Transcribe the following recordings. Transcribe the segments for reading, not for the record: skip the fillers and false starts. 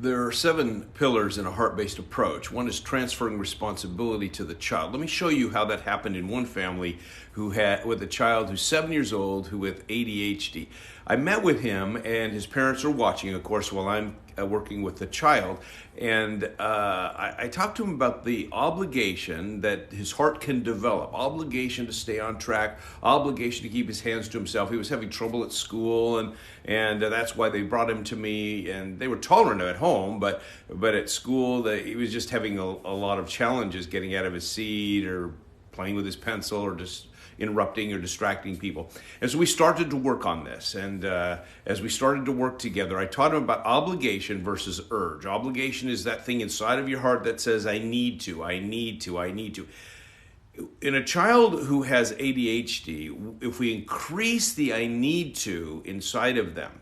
There are 7 pillars in a heart-based approach. One is transferring responsibility to the child. Let me show you how that happened in one family with a child who's 7 years old who with ADHD. I met with him and his parents are watching, of course, while I'm working with the child. And I talked to him about the obligation that his heart can develop, obligation to stay on track, obligation to keep his hands to himself. He was having trouble at school, and that's why they brought him to me. And they were tolerant at home, but at school, he was just having a lot of challenges getting out of his seat or playing with his pencil or just interrupting or distracting people. And so we started to work on this. And as we started to work together, I taught him about obligation versus urge. Obligation is that thing inside of your heart that says, I need to, I need to, I need to. In a child who has ADHD, if we increase the I need to inside of them,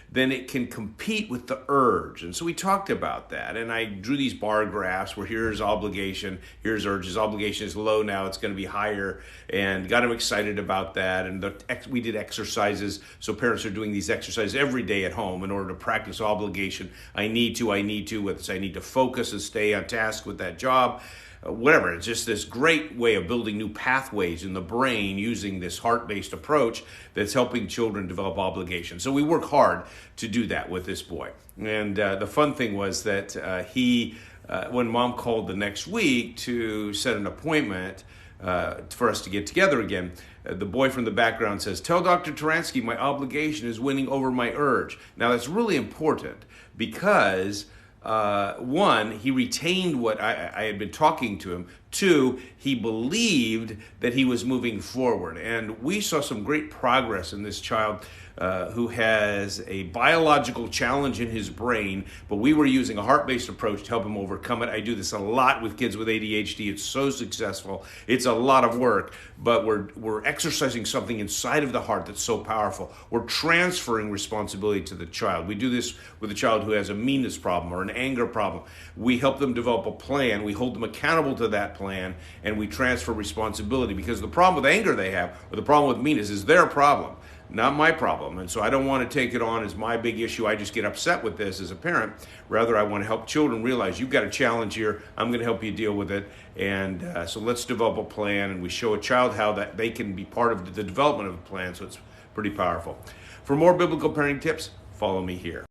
then it can compete with the urge. And so we talked about that. And I drew these bar graphs where here's obligation, here's urge. His obligation is low now, it's going to be higher, and got him excited about that. And we did exercises. So parents are doing these exercises every day at home in order to practice obligation. I need to, whether it's I need to focus and stay on task with that job. Whatever, it's just this great way of building new pathways in the brain using this heart-based approach that's helping children develop obligation. So we work hard to do that with this boy. And the fun thing was that when mom called the next week to set an appointment for us to get together again, the boy from the background says, "Tell Dr. Taransky my obligation is winning over my urge." Now that's really important because one, he retained what I had been talking to him. 2, he believed that he was moving forward. And we saw some great progress in this child who has a biological challenge in his brain, but we were using a heart-based approach to help him overcome it. I do this a lot with kids with ADHD. It's so successful. It's a lot of work, but we're exercising something inside of the heart that's so powerful. We're transferring responsibility to the child. We do this with a child who has a meanness problem or an anger problem. We help them develop a plan. We hold them accountable to that plan, and we transfer responsibility, because the problem with anger they have, or the problem with meanness, is their problem, not my problem. And so I don't want to take it on as my big issue. I just get upset with this as a parent. Rather, I want to help children realize you've got a challenge here. I'm going to help you deal with it. And so let's develop a plan, and we show a child how that they can be part of the development of a plan. So it's pretty powerful. For more biblical parenting tips, follow me here.